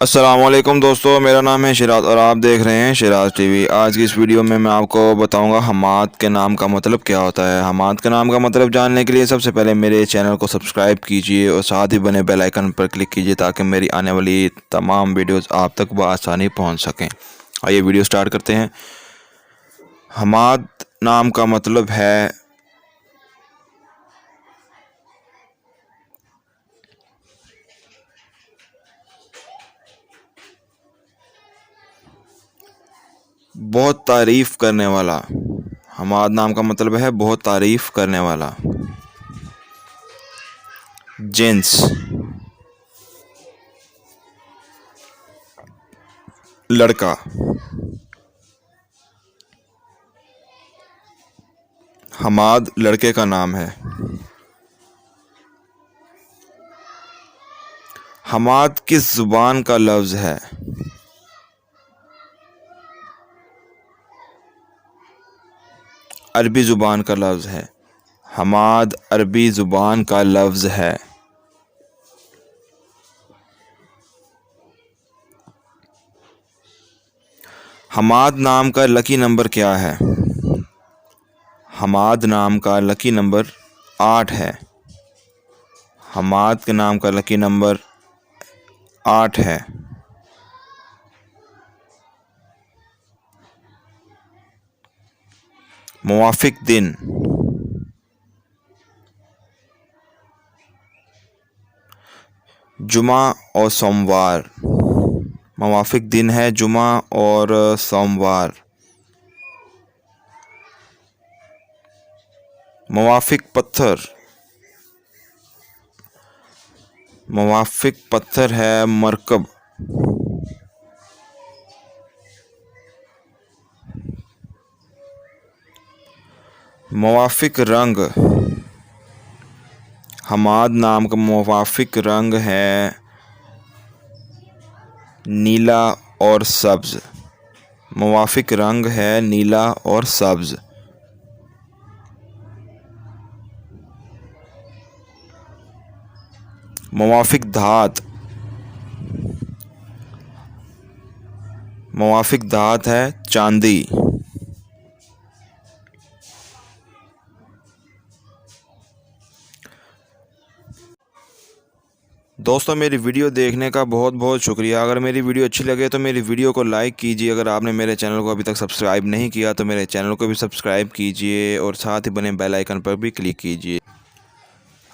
अस्सलामुअलैकुम दोस्तों, मेरा नाम है शिराज और आप देख रहे हैं शिराज टीवी। आज की इस वीडियो में मैं आपको बताऊंगा हमाद के नाम का मतलब क्या होता है। हमाद के नाम का मतलब जानने के लिए सबसे पहले मेरे चैनल को सब्सक्राइब कीजिए और साथ ही बने बेल आइकन पर क्लिक कीजिए ताकि मेरी आने वाली तमाम वीडियोस आप तक बआसानी पहुंच सकें। आइए वीडियो स्टार्ट करते हैं। हमाद नाम का मतलब है बहुत तारीफ़ करने वाला। हमाद नाम का मतलब है बहुत तारीफ़ करने वाला। जेंट्स, लड़का। हमाद लड़के का नाम है। हमाद किस ज़ुबान का लफ्ज़ है? अरबी ज़ुबान का लफ्ज़ है। हमाद अरबी ज़ुबान का लफ्ज़ है। हमाद नाम का लकी नंबर क्या है? हमाद नाम का लकी नंबर 8 है। हमाद के नाम का लकी नंबर 8 है। मुवाफ़िक दिन, जुमा और सोमवार। मुवाफ़िक दिन है जुमा और सोमवार। मुवाफ़िक पत्थर, मुवाफ़िक पत्थर है मरकब। मुवाफ़िक रंग, हमाद नाम का मुवाफ़िक रंग है नीला और सब्ज़। मुवाफ़िक रंग है नीला और सब्ज़। मुवाफ़िक धात, मुवाफ़िक धात है चांदी। दोस्तों, मेरी वीडियो देखने का बहुत बहुत शुक्रिया। अगर मेरी वीडियो अच्छी लगे तो मेरी वीडियो को लाइक कीजिए। अगर आपने मेरे चैनल को अभी तक सब्सक्राइब नहीं किया तो मेरे चैनल को भी सब्सक्राइब कीजिए और साथ ही बने बेल आइकन पर भी क्लिक कीजिए।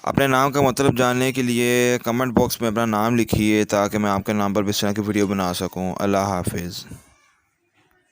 अपने नाम का मतलब जानने के लिए कमेंट बॉक्स में अपना नाम लिखिए ताकि मैं आपके नाम पर भी इस तरह की वीडियो बना सकूं। अल्लाह हाफिज़।